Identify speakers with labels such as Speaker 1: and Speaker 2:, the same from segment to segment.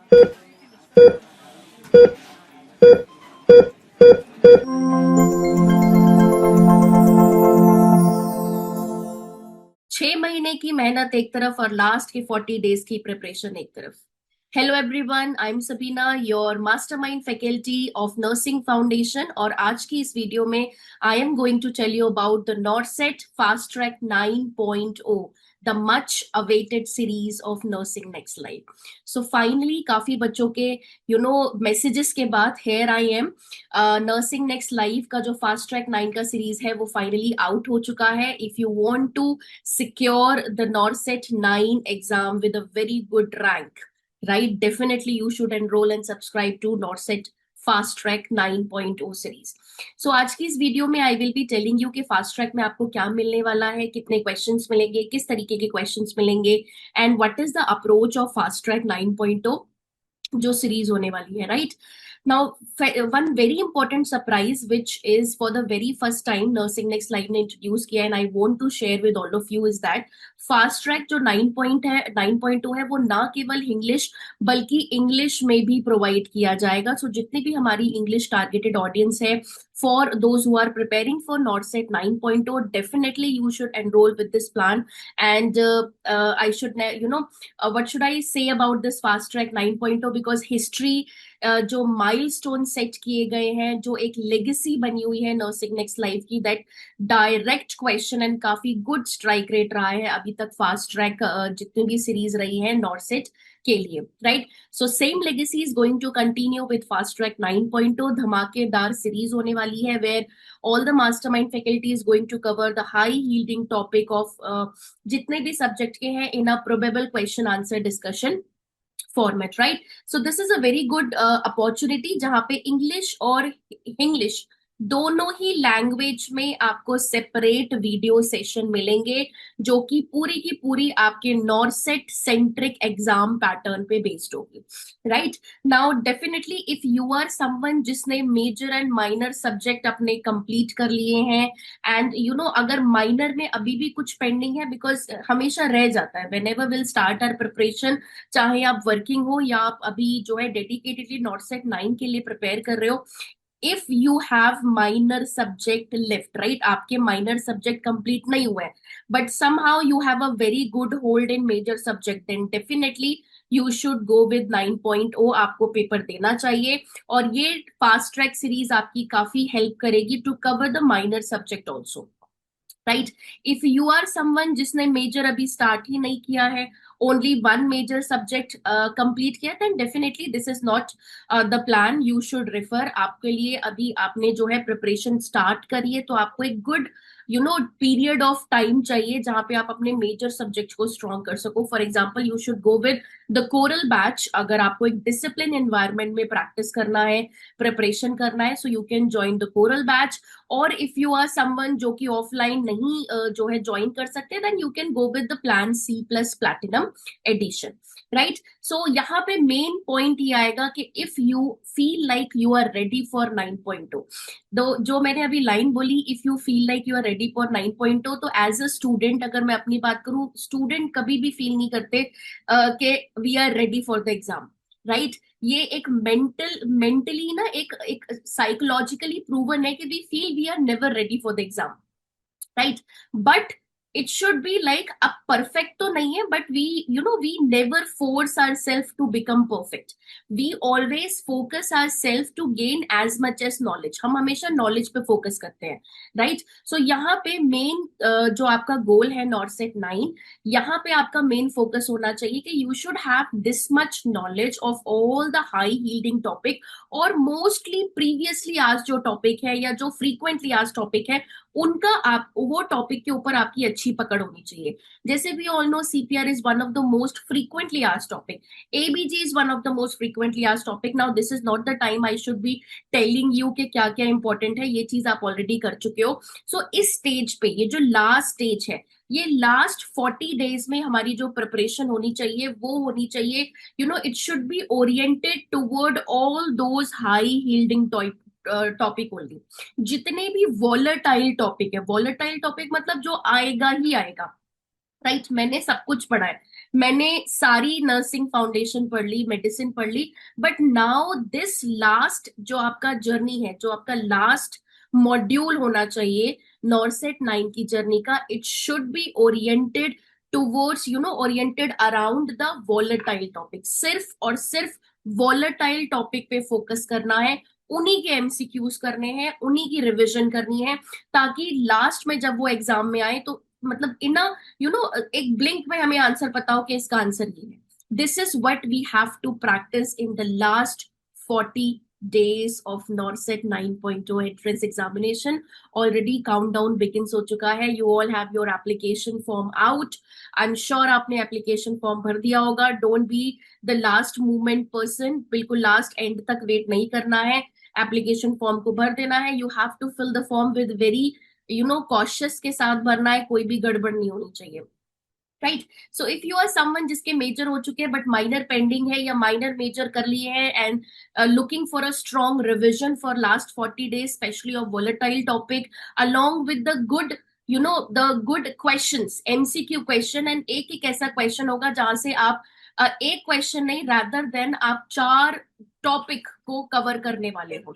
Speaker 1: 6 महीने की मेहनत एक तरफ और लास्ट के 40 डेज की प्रिपरेशन एक तरफ। Hello everyone, I am Sabina, your mastermind faculty of nursing foundation. और आज की इस वीडियो में I am going to tell you about the NORCET fast track 9.0, the much awaited series of Nursing Next Life. So finally काफी बच्चों के messages के बाद here I am, Nursing Next Life का जो फास्ट ट्रैक 9 का series है वो फाइनली आउट हो चुका है। If you want to secure the NORCET 9 exam with a very good rank, right? Definitely you should enroll and subscribe to NORCET fast track 9.0 series. So आज की इस video में I will be telling you कि fast track में आपको क्या मिलने वाला है, कितने क्वेश्चंस मिलेंगे, किस तरीके के क्वेश्चंस मिलेंगे, and what is the approach of fast track 9.0 जो सीरीज होने वाली है, right? Now, one very important surprise, which is for the very first time Nursing Next Live ने introduce किया and I want to share with all of you is that fast track जो 9.2 है वो ना केवल इंग्लिश बल्कि English में भी प्रोवाइड किया जाएगा। सो जितनी भी हमारी इंग्लिश टारगेटेड ऑडियंस है, for those who are preparing for NORCET 9.0, definitely you should enrol with this plan. And I should what should I say about this fast track 9.0, because history जो milestone set किए गए हैं, जो एक legacy बनी हुई है नर्सिंग नेक्स्ट लाइफ की, दैट डायरेक्ट क्वेश्चन एंड काफी गुड स्ट्राइक रेट रहा है अभी तक फास्ट ट्रैक जितनी भी सीरीज रही है नॉर्सेट के लिए, right? So same legacy is going to continue with fast track 9.0। धमाकेदार सीरीज होने वाली है where all the mastermind faculty is going to cover the high yielding topic of जितने भी सब्जेक्ट के हैं in a probable question answer discussion format, right? So this is a very good opportunity जहां पे English और English दोनों ही language में आपको सेपरेट वीडियो सेशन मिलेंगे, जो कि पूरी की पूरी आपके नॉर्सेट सेंट्रिक एग्जाम पैटर्न पे बेस्ड होगी, right? Now definitely if you are someone जिसने मेजर एंड माइनर सब्जेक्ट अपने कंप्लीट कर लिए हैं, एंड अगर माइनर में अभी भी कुछ पेंडिंग है, बिकॉज हमेशा रह जाता है whenever will start our preparation, चाहे आप वर्किंग हो या आप अभी जो है डेडिकेटेडली नॉर्सेट 9 के लिए प्रिपेयर कर रहे हो, if you have minor subject left, right, आपके माइनर सब्जेक्ट कंप्लीट नहीं हुए but somehow you have a very good hold in major subject, then definitely you should go with 9.0। आपको पेपर देना चाहिए और ये फास्ट ट्रैक सीरीज आपकी काफी हेल्प करेगी to cover the minor subject also, right? If you are someone जिसने major अभी स्टार्ट ही नहीं किया है, only one major subject complete किया, then definitely this is not the plan you should refer. आपके लिए अभी आपने जो है प्रिपरेशन स्टार्ट करी है, तो आपको एक गुड पीरियड ऑफ टाइम चाहिए जहां पे आप अपने मेजर सब्जेक्ट को स्ट्रॉन्ग कर सको। For example you should go with the coral batch. अगर आपको एक डिसिप्लिन एनवायरमेंट में प्रैक्टिस करना है, प्रिपरेशन करना है, so you can join the coral batch. और इफ यू आर समवन जो कि ऑफलाइन नहीं जो है ज्वाइन कर सकते, then you can go with the plan C plus platinum edition, right? So यहाँ पे मेन पॉइंट ये आएगा कि if you feel like you are ready for 9.0, दो जो मैंने अभी लाइन बोली, if you feel like you are ready for 9.0, तो एज अ स्टूडेंट अगर मैं अपनी बात करूं, स्टूडेंट कभी भी फील नहीं करते कि we are ready for the exam, right? ये एक मेंटली ना एक एक साइकोलॉजिकली प्रूवन है कि we feel we are never ready for the exam, right? But it should be like, अब परफेक्ट तो नहीं है but we never force our self to become perfect. We always focus our self to gain as much as knowledge. हम हमेशा knowledge पे focus करते हैं, right? So यहाँ पे मेन जो आपका गोल है नॉर्सेट 9, यहाँ पे आपका मेन फोकस होना चाहिए कि you should have this much knowledge of all the high yielding topic, और मोस्टली प्रीवियसली आज जो टॉपिक है या जो फ्रीक्वेंटली आज टॉपिक है, उनका आप वो टॉपिक के ऊपर आपकी अच्छी पकड़ होनी चाहिए। जैसे we all know CPR is one of the most frequently आज topic, ABG is one of the most frequently आज topic. Now this is not the time I should be telling you कि क्या क्या इंपॉर्टेंट है, ये चीज आप already कर चुके हो। सो इस स्टेज पे, ये जो लास्ट स्टेज है, ये लास्ट 40 डेज में हमारी जो प्रिपरेशन होनी चाहिए वो होनी चाहिए, it should B oriented toward all those high yielding topic only. जितने भी वॉलेटाइल टॉपिक है, वॉलेटाइल टॉपिक मतलब जो आएगा ही आएगा, राइट? मैंने सब कुछ पढ़ा है, मैंने सारी नर्सिंग फाउंडेशन पढ़ ली, मेडिसिन पढ़ ली, बट नाउ दिस लास्ट जो आपका जर्नी है, जो आपका लास्ट मॉड्यूल होना चाहिए नॉरसेट 9 की जर्नी का, it should B oriented towards oriented around the volatile topic. सिर्फ और सिर्फ वॉलेटाइल टॉपिक पे फोकस करना है, उन्हीं के एमसीक्यूज करने हैं, उन्हीं की रिविजन करनी है, ताकि लास्ट में जब वो एग्जाम में आए तो मतलब इन एक ब्लिंक में हमें आंसर पता हो कि इसका आंसर ये है। This is what we have to practise in the last 40 days of NORCET 9.0 entrance examination. Already countdown begins हो चुका है. You all have your application form out. I'm sure आपने application form भर दिया होगा. Don't be the last moment person. बिल्कुल last end तक wait नहीं करना है. Application form को भर देना है. You have to fill the form with very cautious के साथ भरना है, कोई भी गड़बड़ नहीं होनी चाहिए। Right, so if you are someone जिसके मेजर हो चुके हैं बट माइनर पेंडिंग है, या माइनर मेजर कर लिए हैं and looking for a strong revision for last 40 days, specially of volatile topic, along with the good the good questions, MCQ question, and एक ऐसा क्वेश्चन होगा जहां से आप एक क्वेश्चन नहीं, रादर देन आप 4 टॉपिक को कवर करने वाले हो।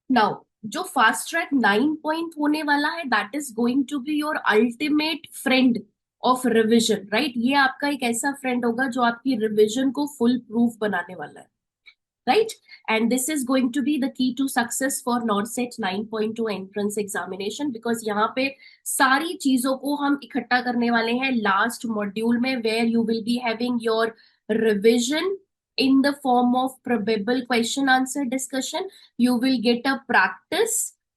Speaker 1: नाउ जो फास्ट ट्रैक 9 होने वाला है, that is going to be your ultimate friend of revision. Right, ये आपका एक ऐसा फ्रेंड होगा जो आपकी रिविजन को फुल प्रूफ बनाने वाला है। Right, and this is going to be the key to success for NORCET 9.2 entrance examination, because यहाँ पे सारी चीजों को हम इकट्ठा करने वाले हैं लास्ट मॉड्यूल में, where you will be having your revision in the form of probable question answer discussion. You will get a practice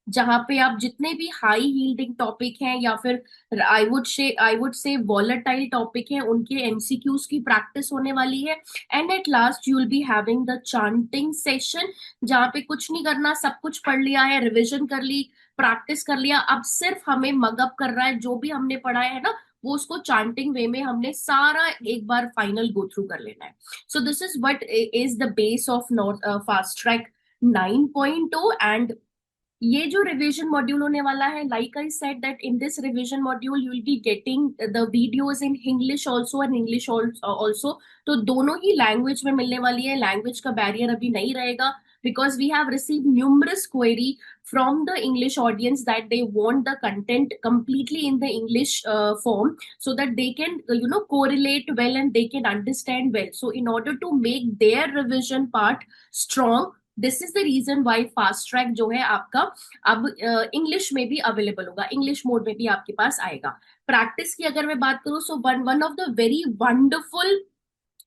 Speaker 1: जहां पे आप जितने भी हाई यील्डिंग टॉपिक हैं या फिर I would say volatile topic हैं, उनके एमसीक्यूज की प्रैक्टिस होने वाली है। And at last you will be having the chanting session, जहां पे कुछ नहीं करना, सब कुछ पढ़ लिया है, रिविजन कर ली, प्रैक्टिस कर लिया, अब सिर्फ हमें मगअप कर रहा है जो भी हमने पढ़ा है ना, वो उसको चांटिंग वे में हमने सारा एक बार फाइनल गो थ्रू कर लेना है। So this is what is the base of fast track 9.0, and ये जो रिवीजन मॉड्यूल होने वाला है, like I said that in this revision module you will be getting the videos in English also and English also. तो दोनों ही language में मिलने वाली है, लैंग्वेज का बैरियर अभी नहीं रहेगा, because we have received numerous query from the English audience that they want the content completely in the English form, so that they can correlate well and they can understand well. So in order to make their revision part strong, this is the reason why fast track जो है आपका अब English में भी available होगा, English mode में भी आपके पास आएगा। प्रैक्टिस की अगर मैं बात करूं, so one of the very wonderful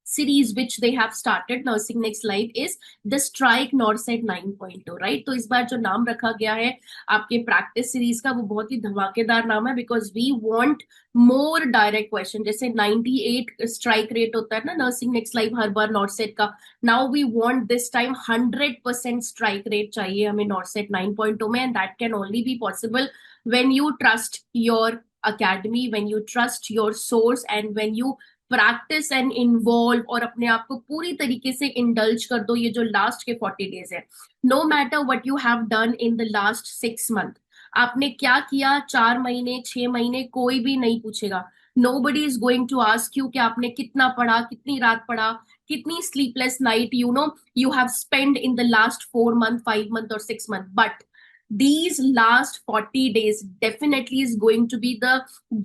Speaker 1: series which they have started nursing next life is the strike NORCET 9.0, right? तो इस बार जो नाम रखा गया है आपके प्रैक्टिस सीरीज का, वो बहुत ही धमाकेदार नाम है, because we want more direct question. जैसे 98 स्ट्राइक रेट होता है ना नर्सिंग नेक्स्ट लाइफ हर बार नॉर्सेट का, now we want this time 100% strike rate चाहिए हमें नॉर्सेट 9.0 में, and that can only be possible when you trust your academy, when you trust your source, and when you practice and involve और अपने आप को पूरी तरीके से इंडल्ज कर दो ये जो लास्ट के 40 days है। No matter what you have done in the last 6 month, आपने क्या किया 4 महीने 6 महीने, कोई भी नहीं पूछेगा। Nobody is going to ask you कि आपने कितना पढ़ा, कितनी रात पढ़ा, कितनी sleepless night you have spend in the last 4 month 5 month और 6 month, बट these last 40 days definitely is going to be the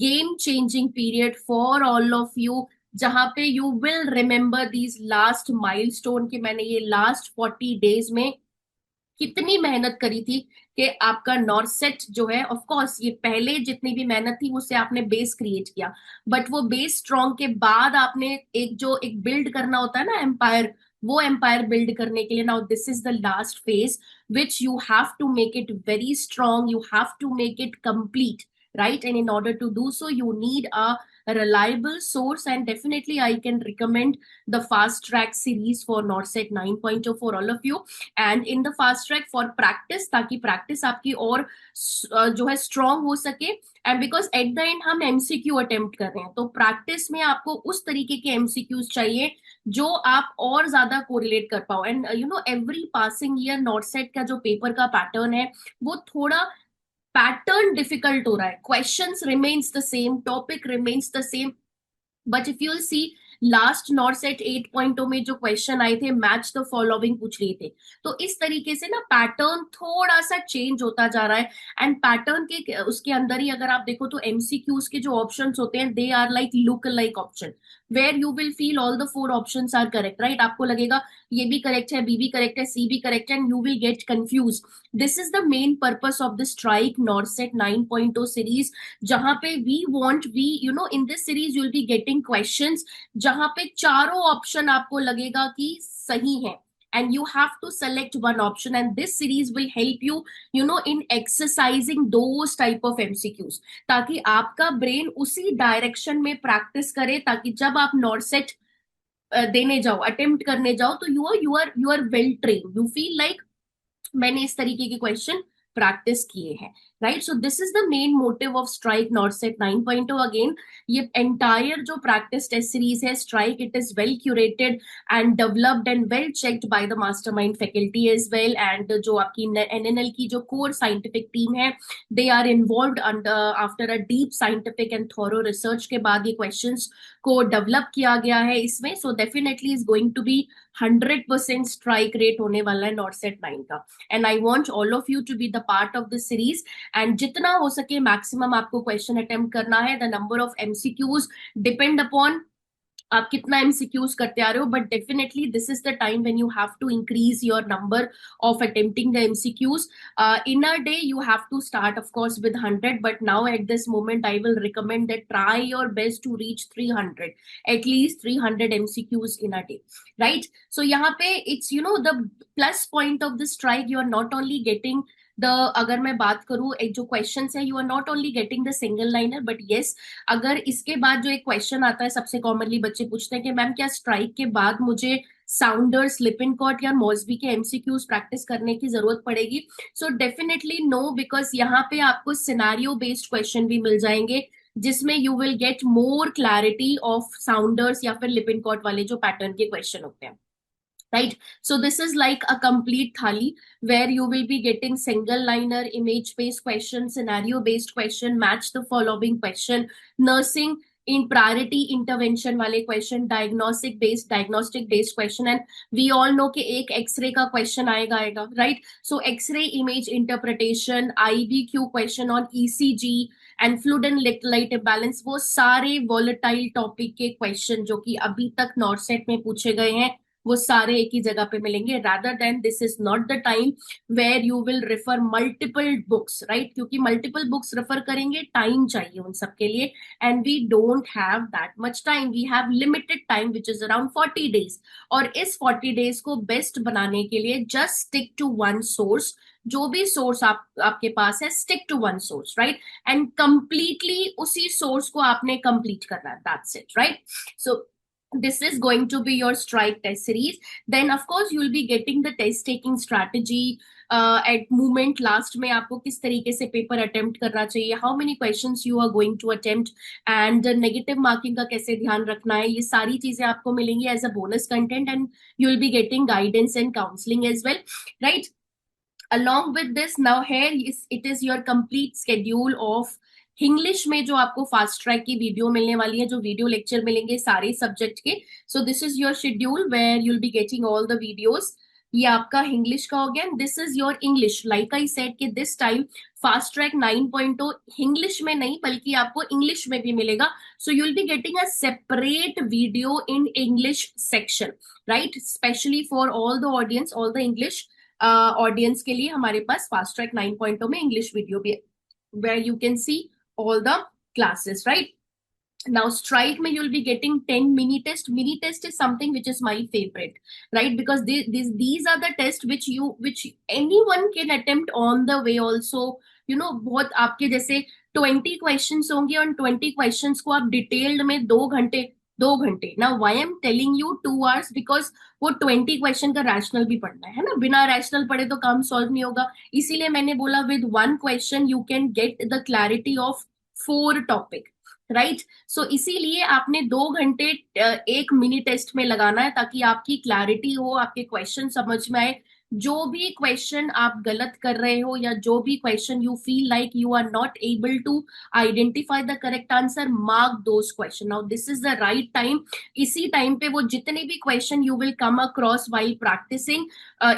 Speaker 1: game changing period for all of you, जहां पे you will remember these last milestone कि मैंने ये last 40 days में कितनी मेहनत करी थी, कि आपका नॉर्सेट जो है, ऑफ कोर्स ये पहले जितनी भी मेहनत थी उससे आपने बेस क्रिएट किया, बट वो बेस स्ट्रॉन्ग के बाद आपने एक बिल्ड करना होता है ना एम्पायर, वो एम्पायर बिल्ड करने के लिए now this is the last phase which you have to make it very strong, you have to make it complete, right? And in order to do so you need a reliable source, and definitely I can recommend the fast track series for NORCET 9.0 for all of you, and in the fast track for practice, ताकि practice आपकी और जो है strong हो सके, and because at the end हम MCQ attempt कर रहे हैं, तो प्रैक्टिस में आपको उस तरीके के एमसीक्यूज चाहिए जो आप और ज्यादा कोरिलेट कर पाओ। एंड एवरी पासिंग ईयर नॉर्सेट का जो पेपर का पैटर्न है वो थोड़ा पैटर्न डिफिकल्ट हो रहा है, questions remains the same, topic remains the same, but if you'll see last NORCET 8.0 में जो क्वेश्चन आए थे मैच द फॉलोइंग पूछ लिए थे। तो इस तरीके से ना पैटर्न थोड़ा सा चेंज होता जा रहा है। एंड पैटर्न के उसके अंदर ही अगर आप देखो तो एमसीक्यूज के जो ऑप्शंस होते हैं they are like look like option, where you will feel all the four options are correct, right. आपको लगेगा ये भी करेक्ट है, बी भी करेक्ट है, सी भी करेक्ट है, and you will get confuse. This is the main purpose of the strike NORCET 9.0 series, जहां पे we you know in this series you will be getting questions जहां पे चारों ऑप्शन आपको लगेगा कि सही है, and you have to select one option, and this series will help you in exercising those type of MCQs, ताकि आपका ब्रेन उसी डायरेक्शन में प्रैक्टिस करे, ताकि जब आप नॉर्सेट देने जाओ, अटेम्प्ट करने जाओ, तो you are well train, you feel like मैंने इस तरीके के क्वेश्चन प्रैक्टिस किए हैं, right. So this is the main motive of strike NORCET 9.0। Again ये एंटायर जो प्रैक्टिस टेस्ट सीरीज है strike, it is well curated and developed and well checked by the mastermind faculty as well. And जो आपकी NNL की जो core scientific team है, they are involved after a deep scientific and thorough research के बाद ये questions को develop किया गया है इसमें। So definitely is going to be 100% strike rate होने वाला है नॉरसेट 9 का। And I want all of you to be the part of this series, and जितना हो सके मैक्सिमम आपको क्वेश्चन अटेम्प्ट करना है। The number of MCQs depend upon आप कितना एमसीक्यूज करते आ रहे हो, but definitely this is the time when you have to increase your number of attempting the MCQs. In a day you have to start of course with 100, but now at this moment I will recommend that try your best to reach 300, at least 300 MCQs in a day, right? So यहाँ पे it's the plus point of the strike, you are not only getting the अगर मैं बात करूं एक जो question है, you are not only getting the single liner, but yes अगर इसके बाद जो एक क्वेश्चन आता है सबसे कॉमनली बच्चे पूछते हैं कि मैम क्या स्ट्राइक के बाद मुझे साउंडर्स, लिपिनकॉट या मॉसबी के एमसीक्यूज प्रैक्टिस करने की जरूरत पड़ेगी? सो डेफिनेटली नो, बिकॉज यहाँ पे आपको सिनारियो बेस्ड क्वेश्चन भी मिल जाएंगे जिसमें you will get more clarity of Saunders या फिर लिपिनकॉट वाले जो पैटर्न के क्वेश्चन होते हैं, right? So this is like a complete thali where you will be getting single liner, image based question, scenario based question, match the following question, nursing in priority intervention वाले question, diagnostic based question, and we all know कि एक x-ray का question आएगा, right? So x-ray image interpretation, IBQ question on ECG and fluid and electrolyte imbalance, वो सारे volatile topic के question जो कि अभी तक नॉरसेट में पूछे गए हैं वो सारे एक ही जगह पे मिलेंगे। Rather than this is not the time where you will refer multiple books, right? क्योंकि मल्टीपल बुक्स रेफर करेंगे, टाइम चाहिए उन सब के लिए, and we don't have that much time, we have limited time which is around 40 days. और इस 40 days को बेस्ट बनाने के लिए just stick to one source, जो भी सोर्स आपके पास है stick to one source, right? And completely उसी सोर्स को आपने कंप्लीट करना है, that's it, right? So this is going to be your strike test series. Then of course you will be getting the test taking strategy at moment last में आपको किस तरीके से पेपर अटेम्प्ट करना चाहिए, how many questions you are going to attempt, and negative marking का कैसे ध्यान रखना है, ये सारी चीजें आपको मिलेंगी as a bonus content, and you will be getting guidance and counseling as well, right? Along with this, now here it is your complete schedule of English में जो आपको फास्ट ट्रैक की वीडियो मिलने वाली है, जो वीडियो लेक्चर मिलेंगे सारे सब्जेक्ट के। So this is your schedule where you'll be getting all the videos. ये आपका इंग्लिश का हो गया, this is your English. Like I said कि this time fast track 9.0 English में नहीं बल्कि आपको इंग्लिश में भी मिलेगा। So you will be getting a separate video in English section, right? Specially for all the audience, all the English audience के लिए हमारे पास फास्ट ट्रैक 9.0 में इंग्लिश वीडियो भी है, where you can see all the classes, right? Now strike में you'll be getting 10 mini test. Mini test is something which is my favorite, right? Because these are the tests which anyone can attempt on the way also, बहुत आपके जैसे 20 questions होंगे और 20 questions को आप detailed में 2 घंटे ना, why am telling you 2 hours, because वो 20 क्वेश्चन का रैशनल भी पढ़ना है ना, बिना रैशनल पढ़े तो काम सॉल्व नहीं होगा। इसीलिए मैंने बोला with one question you can get the clarity of 4 topic, right? So इसीलिए आपने 2 घंटे एक मिनी टेस्ट में लगाना है ताकि आपकी क्लैरिटी हो, आपके क्वेश्चन समझ में आए, जो भी क्वेश्चन आप गलत कर रहे हो या जो भी question you feel like you are not able to identify the correct answer, mark those question. Now this is the right time. इसी टाइम पे वो जितने भी question you will come across while practising,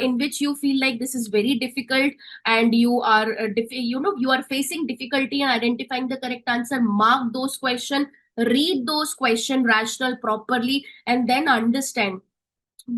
Speaker 1: in which you feel like this is very difficult and you are you are facing difficulty in identifying the correct answer, mark those question, read those question rational properly, and then understand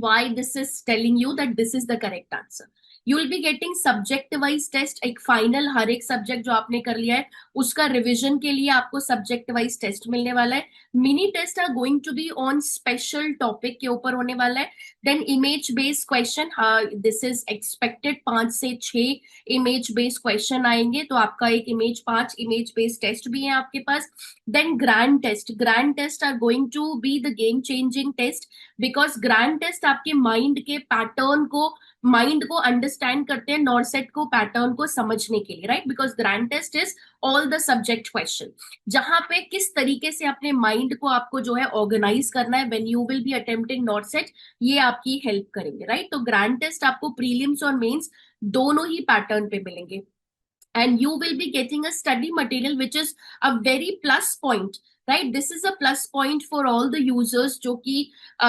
Speaker 1: why this is telling you that this is the correct answer. You will be getting subject wise test, एक final हर एक subject जो आपने कर लिया है उसका revision के लिए आपको सब्जेक्ट वाइज टेस्ट मिलने वाला है। Mini test are going to be on special topic के ऊपर होने वाला है। Then image based question, this is expected 5 से 6 इमेज बेस्ड क्वेश्चन आएंगे, तो आपका एक इमेज 5 इमेज बेस्ड टेस्ट भी है आपके पास। Then grand test are going to be the game changing test, because grand test आपके माइंड के पैटर्न को, माइंड को अंडरस्टैंड करते हैं नॉर्सेट को पैटर्न को समझने के लिए, right? Because grand test is all the subject question, जहां पे किस तरीके से अपने माइंड को आपको जो है ऑर्गेनाइज करना है when you will B attempting नॉर्सेट, ये आपकी हेल्प करेंगे, राइट? तो ग्रैंड टेस्ट आपको प्रीलिम्स और मेंस दोनों ही पैटर्न पे मिलेंगे, and you will be getting a study material which is a very plus point, right? This is a plus point for all the users jo ki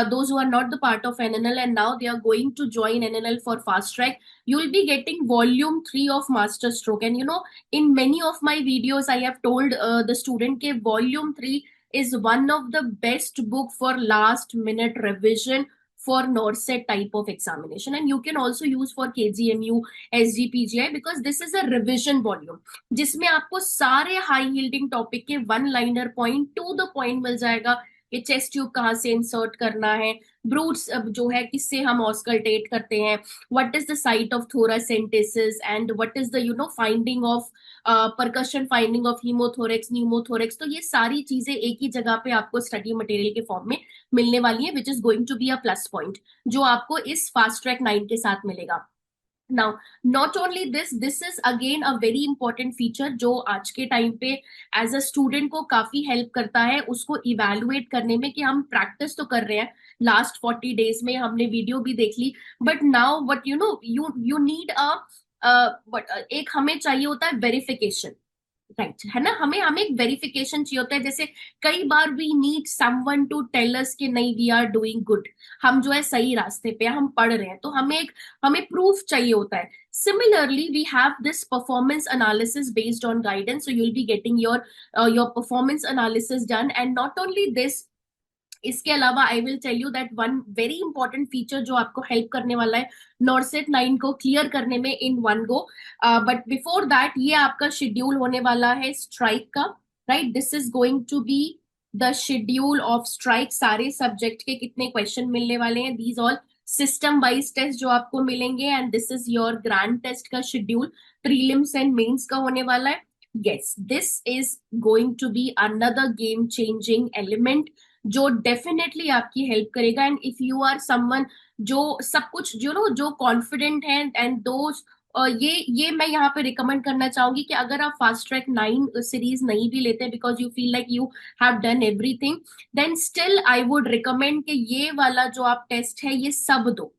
Speaker 1: those who are not the part of NNL and now they are going to join NNL for fast track. You will be getting volume 3 of master stroke, and you know, in many of my videos I have told the student ke volume 3 is one of the best book for last minute revision for NORCET type of examination, and you can also use for KGMU, SGPGI, because this is a revision volume जिसमें आपको सारे high yielding topic के one liner point to the point मिल जाएगा कि chest tube कहाँ से insert करना है, ब्रूट्स जो है किससे हम ऑस्कल्टेट करते हैं, what is the site of thoracentesis and what is the finding of percussion, finding of haemothorax, pneumothorax. तो ये सारी चीजें एक ही जगह पे आपको स्टडी मटेरियल के फॉर्म में मिलने वाली है, which is going to be a plus point जो आपको इस फास्ट ट्रैक 9 के साथ मिलेगा। Now not only this is again a very important feature जो आज के टाइम पे एज अ स्टूडेंट को काफी हेल्प करता है उसको इवेलुएट करने में कि हम प्रैक्टिस तो कर रहे हैं, लास्ट 40 डेज में हमने वीडियो भी देख ली, but now what you need a but एक हमें चाहिए होता है वेरिफिकेशन, राइट? है ना, हमें हमें एक वेरिफिकेशन चाहिए होता है। जैसे कई बार we need someone to tell us कि नहीं वी आर डूइंग गुड, हम जो है सही रास्ते पे हम पढ़ रहे हैं, तो हमें प्रूफ चाहिए होता है। Similarly, we have this performance analysis based on guidance, so you'll be getting your performance analysis done, and not only this, इसके अलावा I will tell you that one very important feature जो आपको help करने वाला है नॉर्सेट 9 को clear करने में in one go. But before that ये आपका शेड्यूल होने वाला है स्ट्राइक का, right? This is going to be the schedule of strike. सारे सब्जेक्ट के कितने क्वेश्चन मिलने वाले हैं, these all system wise test जो आपको मिलेंगे, and this is your grand test का शेड्यूल, प्रीलिम्स एंड मेंस का होने वाला है। yes, this is going to be another game changing element जो डेफिनेटली आपकी हेल्प करेगा। And if you are someone जो सब कुछ जो कॉन्फिडेंट है एंड दो ये मैं यहाँ पे रिकमेंड करना चाहूंगी कि अगर आप फास्ट ट्रैक 9 सीरीज नहीं भी लेते because you feel like you have done everything, then still I would recommend कि ये वाला जो आप टेस्ट है ये सब दो,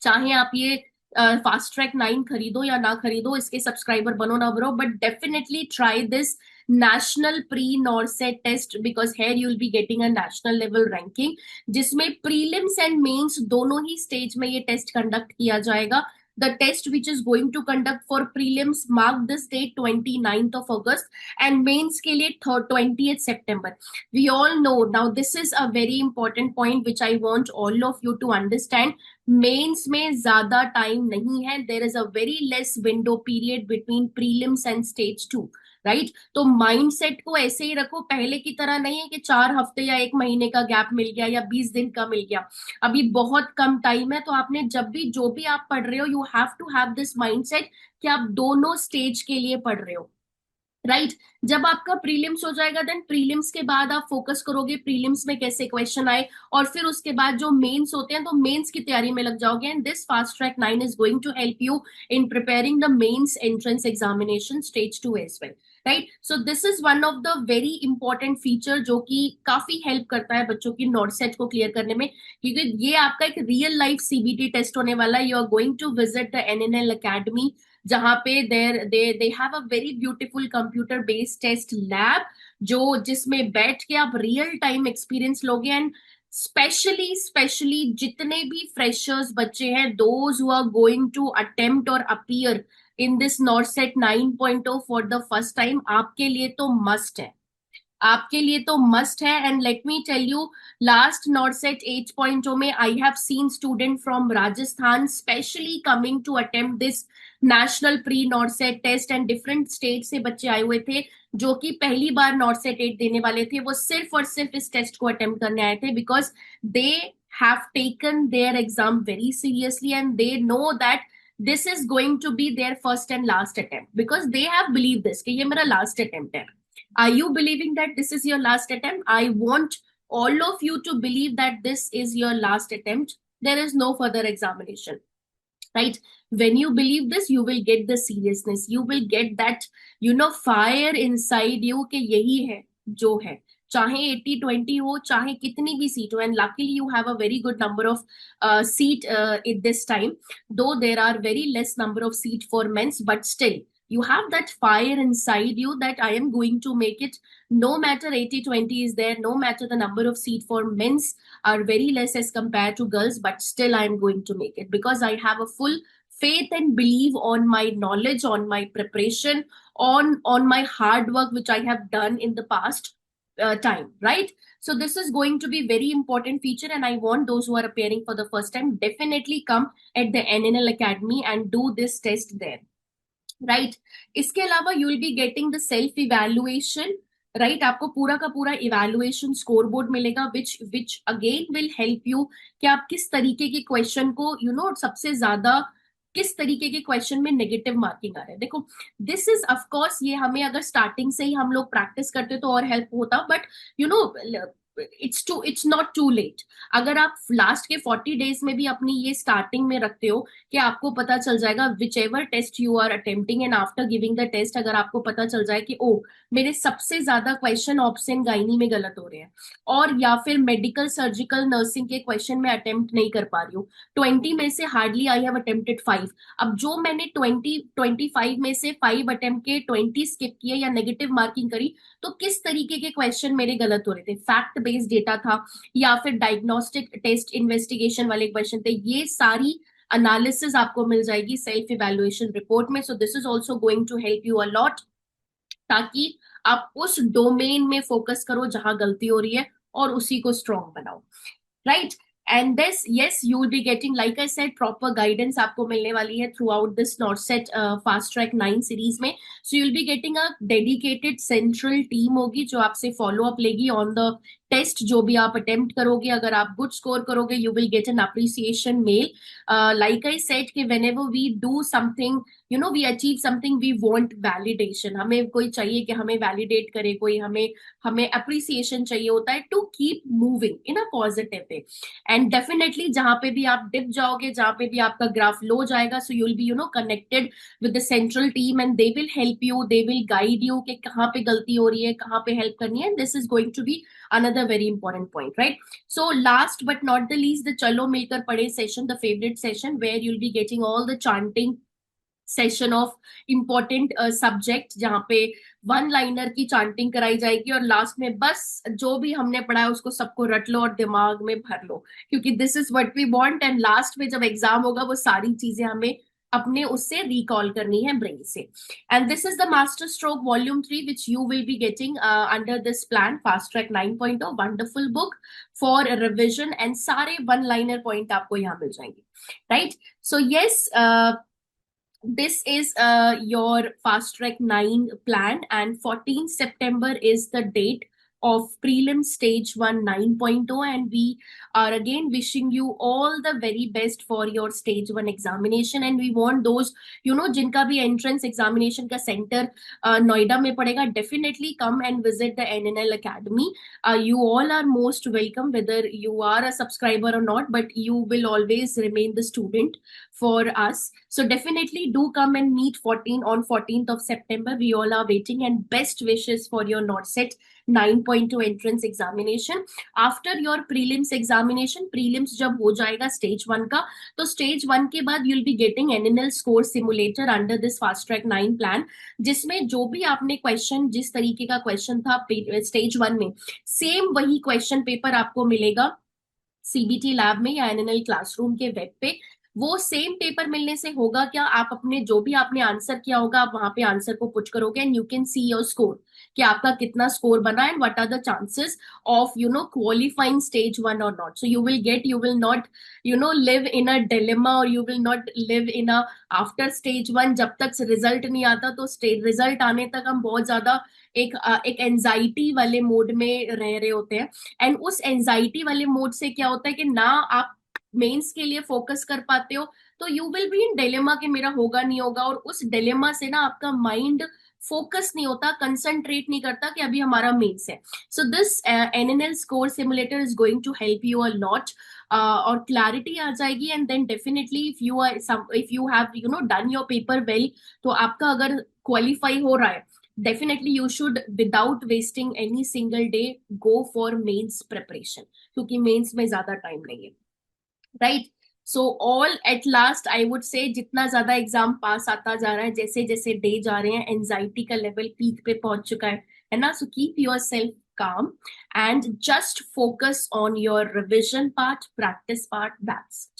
Speaker 1: चाहे आप ये फास्ट ट्रैक 9 खरीदो या ना खरीदो, इसके सब्सक्राइबर बनो ना बनो, but definitely try this national pre NORCET test because here you will be getting a national level ranking, जिसमें प्रीलिम्स एंड मेंस दोनों ही स्टेज में ये टेस्ट कंडक्ट किया जाएगा। The test which is going to conduct for prelims mark this date 29th of August and mains के लिए 20th September. We all know now this is a very important point which I want all of you to understand. Mains में ज्यादा time नहीं है, there is a very less window period between prelims and stage 2, right? तो mindset को ऐसे ही रखो, पहले की तरह नहीं है कि 4 हफ्ते या 1 महीने का गैप मिल गया या 20 दिन का मिल गया, अभी बहुत कम टाइम है। तो आपने जब भी जो भी आप पढ़ रहे हो, you have to have this mindset कि आप दोनों स्टेज के लिए पढ़ रहे हो, राइट। जब आपका प्रीलिम्स हो जाएगा देन प्रीलिम्स के बाद आप फोकस करोगे प्रीलिम्स में कैसे क्वेश्चन आए, और फिर उसके बाद जो मेंस होते हैं तो मेंस की तैयारी में लग जाओगे। And this fast track 9 is going to help you in preparing the mains entrance examination stage 2 as well. Right, so this is one of the very important feature जो कि काफी हेल्प करता है बच्चों की नॉट को क्लियर करने में, क्योंकि ये आपका एक रियल लाइफ सीबीटी टेस्ट होने वाला है। You are going to visit the NNL academy, जहां पे there they have a very beautiful computer based test lab, जो जिसमें बैठ के आप रियल टाइम एक्सपीरियंस लोगे। एंड स्पेशली जितने भी फ्रेशर्स बच्चे हैं, those who are going to attempt और appear in this NORCET 9.0 for the first time, आपके लिए तो मस्ट है, आपके लिए तो मस्ट है। And let me tell you, last NORCET 8.0 में I have seen student from Rajasthan specially coming to attempt this national pre NORCET test, and different state से बच्चे आए हुए थे जो कि पहली बार नॉर्सेट 8 देने वाले थे। वो सिर्फ और सिर्फ इस टेस्ट को अटेम्प्ट करने आए थे because they have taken their exam very seriously and they know that this is going to be their first and last attempt, because they have believe this कि ये मेरा लास्ट अटेम्प्ट है। Are you believing that this is your last attempt? I want all of you to believe that this is your last attempt. There is no further examination, right? When you believe this, you will get the seriousness. You will get that, fire inside you कि यही है जो है, चाहे 80-20 हो, चाहे कितनी भी सीट हो। And luckily you have a very good number of seat at this time, though there are very less number of seat for men's, but still you have that fire inside you that I am going to make it, no matter 80-20 is there, no matter the number of seat for men's are very less as compared to girls, but still I am going to make it because I have a full faith and believe on my knowledge, on my preparation, on my hard work which I have done in the past time, right? So this is going to be very important feature, and I want those who are appearing for the first time definitely come at the NNL Academy and do this test there, right? इसके अलावा you will be getting the self evaluation, right? आपको पूरा का पूरा evaluation score board मिलेगा which which again will help you कि आप किस तरीके के क्वेश्चन को सबसे ज्यादा किस तरीके के क्वेश्चन में नेगेटिव मार्किंग आ रहा है। देखो, दिस इज ऑफ कोर्स, ये हमें अगर स्टार्टिंग से ही हम लोग प्रैक्टिस करते तो और हेल्प होता, but you know it's not too late. अगर आप लास्ट के 40 डेज में भी अपनी ये स्टार्टिंग में रखते हो कि आपको पता चल जाएगा whichever test you are attempting, and after giving the test अगर आपको पता चल जाए कि ओ मेरे सबसे ज्यादा क्वेश्चन ऑप्शन गाइनी में गलत हो रहे हैं, और या फिर मेडिकल सर्जिकल नर्सिंग के क्वेश्चन में अटेम्प्ट नहीं कर पा रही हूँ, 20 में से हार्डली आई हैव अटेम्प्टेड 5, अब जो मैंने 25 में से 5 अटेम्प्ट के 20 स्किप किए या नेगेटिव मार्किंग करी, तो किस तरीके के क्वेश्चन मेरे गलत हो रहे थे, फैक्ट बेस्ड डेटा था या फिर डायग्नोस्टिक टेस्ट इन्वेस्टिगेशन वाले क्वेश्चन थे, ये सारी एनालिसिस आपको मिल जाएगी सेल्फ इवैल्यूएशन रिपोर्ट में। So this is also going to help you a lot, ताकि आप उस डोमेन में फोकस करो जहां गलती हो रही है और उसी को स्ट्रॉन्ग बनाओ, right? And this, yes, you will be getting, like I said, proper guidance आपको मिलने वाली है throughout this NORCET fast track 9 series में। So you will be getting a dedicated central team होगी जो आपसे फॉलो अप लेगी on the test जो भी आप अटेम्प्ट करोगे। अगर आप गुड स्कोर करोगे you will get an appreciation mail. Like I said कि when ever we do something, we achieve something, we want validation, हमें कोई चाहिए कि हमें वैलिडेट करे, कोई हमें हमें अप्रिसिएशन चाहिए होता है to keep moving in a positive way. And definitely जहां पे भी आप डिप जाओगे, जहां पे भी आपका ग्राफ लो जाएगा, सो you will be connected with the central team and they will help you, they will guide you कि कहाँ पे गलती हो रही है, कहाँ पे हेल्प करनी है। This is going to be another very important point, right? So last but not the least, the chalo milkar pade session, the favorite session where you'll be getting all the chanting session of important subject, जहां पे one liner की chanting कराई जाएगी और last में बस जो भी हमने पढ़ा है उसको सबको रट लो और दिमाग में भर लो, क्योंकि this is what we want. And last में जब एग्जाम होगा वो सारी चीजें हमें अपने उससे रिकॉल करनी है ब्रेन से। And this is the master stroke volume 3 which you will be getting under this plan fast track 9.0, wonderful book for revision, and सारे वन लाइनर पॉइंट आपको यहाँ मिल जाएंगे, right? So yes, this is your fast track 9 plan, and 14 September is the date of prelim stage 1 9.0, and we are again wishing you all the very best for your stage 1 examination. And we want those, जिनका भी entrance examination का center Noida में पड़ेगा, definitely come and visit the NNL Academy. You all are most welcome, whether you are a subscriber or not, but you will always remain the student for us. So definitely do come and meet on 14th of September. We all are waiting, and best wishes for your NORCET 9.2 entrance examination. After your prelims examination, prelims जब हो जाएगा stage 1 का, तो stage 1 के बाद you'll be getting NNL score simulator under this fast track 9 plan, जिसमें जो भी आपने क्वेश्चन, जिस तरीके का क्वेश्चन था स्टेज 1 में, सेम वही क्वेश्चन पेपर आपको मिलेगा सीबीटी लैब में या एनएनएल क्लासरूम के वेब पे। वो सेम पेपर मिलने से होगा क्या, आप अपने जो भी आपने आंसर किया होगा, आप वहां पे आंसर को पुट करोगे and you can see your score, कि आपका कितना स्कोर बना and what are the chances of qualifying stage 1 और not. So you will not live in a dilemma, और you will not live in a after stage 1 जब तक result नहीं आता. तो रिजल्ट आने तक हम बहुत ज्यादा एक एंजाइटी वाले मोड में रह रहे होते हैं, एंड उस एंजाइटी वाले मोड से क्या होता है कि ना आप मेंस के लिए फोकस कर पाते हो, तो you will be in dilemma कि मेरा होगा नहीं होगा, और उस डिलेमा से ना आपका माइंड फोकस नहीं होता, कंसंट्रेट नहीं करता कि अभी हमारा मेंस है. So this NNL score simulator is going to help you a lot, और क्लैरिटी आ जाएगी. And then definitely if you have done your paper well, तो आपका अगर क्वालिफाई हो रहा है, definitely you should, without wasting any single day, go for mains preparation, क्योंकि mains में ज्यादा टाइम नहीं है, right? So all at last I would say, जितना ज्यादा एग्जाम पास आता जा रहा है, जैसे जैसे डे जा रहे हैं, एंजाइटी का लेवल पीक पे पहुंच चुका है ना. So keep yourself calm and just focus on your revision part, practice part. That's it.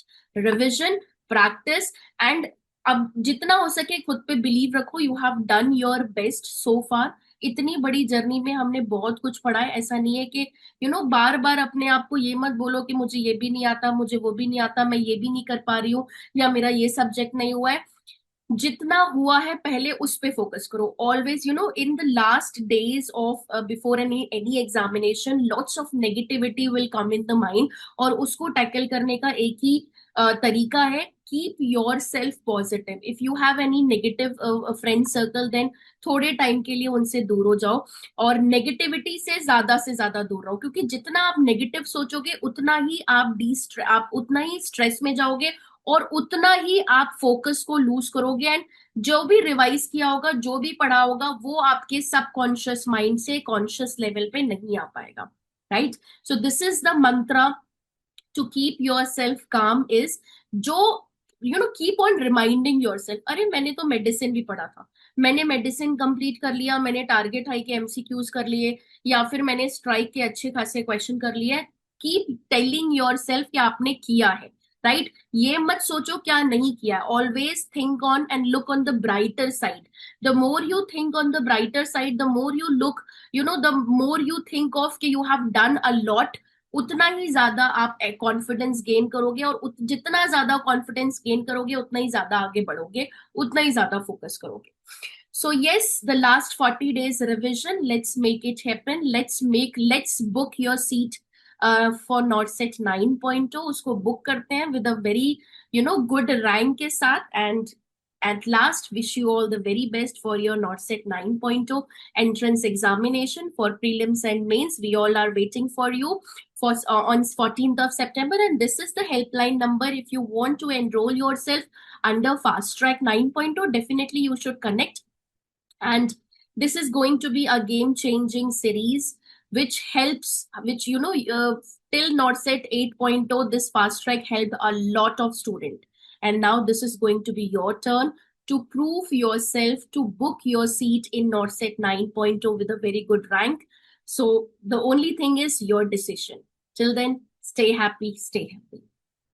Speaker 1: Revision, practice, and अब जितना हो सके खुद पे बिलीव रखो. You have done your best so far. इतनी बड़ी जर्नी में हमने बहुत कुछ पढ़ा है. ऐसा नहीं है कि बार बार अपने आप को ये मत बोलो कि मुझे ये भी नहीं आता, मुझे वो भी नहीं आता, मैं ये भी नहीं कर पा रही हूँ, या मेरा ये सब्जेक्ट नहीं हुआ है. जितना हुआ है पहले उस पे फोकस करो. Always in the last days of before any examination, lots of negativity will come in the mind, और उसको टैकल करने का एक ही तरीका है, keep yourself positive. If you have any negative friend circle, then थोड़े टाइम के लिए उनसे दूर हो जाओ, और नेगेटिविटी से ज्यादा दूर रहो, क्योंकि जितना आप नेगेटिव सोचोगे उतना ही आप उतना ही स्ट्रेस में जाओगे, और उतना ही आप फोकस को लूज करोगे, एंड जो भी रिवाइज किया होगा, जो भी पढ़ा होगा, वो आपके सबकॉन्शियस माइंड से कॉन्शियस लेवल पे नहीं आ पाएगा, right? So this is the mantra to keep yourself calm is, जो keep on reminding yourself, अरे मैंने तो मेडिसिन भी पढ़ा था, मैंने मेडिसिन कंप्लीट कर लिया, मैंने टारगेट हाई के एमसीक्यूज कर लिए, या फिर मैंने स्ट्राइक के अच्छे खासे क्वेश्चन कर लिए. कीप टेलिंग योर सेल्फ कि आपने किया है, राइट? ये मत सोचो क्या नहीं किया. Always think on and look on the brighter side. The more you think on the brighter side, the more you look, the more you think of कि you have done a lot, उतना ही ज्यादा आप confidence gain करोगे, और जितना ज्यादा confidence gain करोगे उतना ही ज्यादा आगे बढ़ोगे, उतना ही ज्यादा फोकस करोगे. So yes, the last 40 days revision, let's make it happen. Let's book your seat for NORCET 9.0. उसको book करते हैं with a very good rank के साथ. And at last, wish you all the very best for your NORCET 9.0 entrance examination for prelims and mains. We all are waiting for you on 14th of September, and this is the helpline number. If you want to enroll yourself under Fast Track 9.0, definitely you should connect. And this is going to be a game changing series which till NORCET 8.0, this fast track helped a lot of students, and now this is going to be your turn to prove yourself, to book your seat in NORCET 9.0 with a very good rank. So the only thing is your decision. Till then, stay happy, stay happy.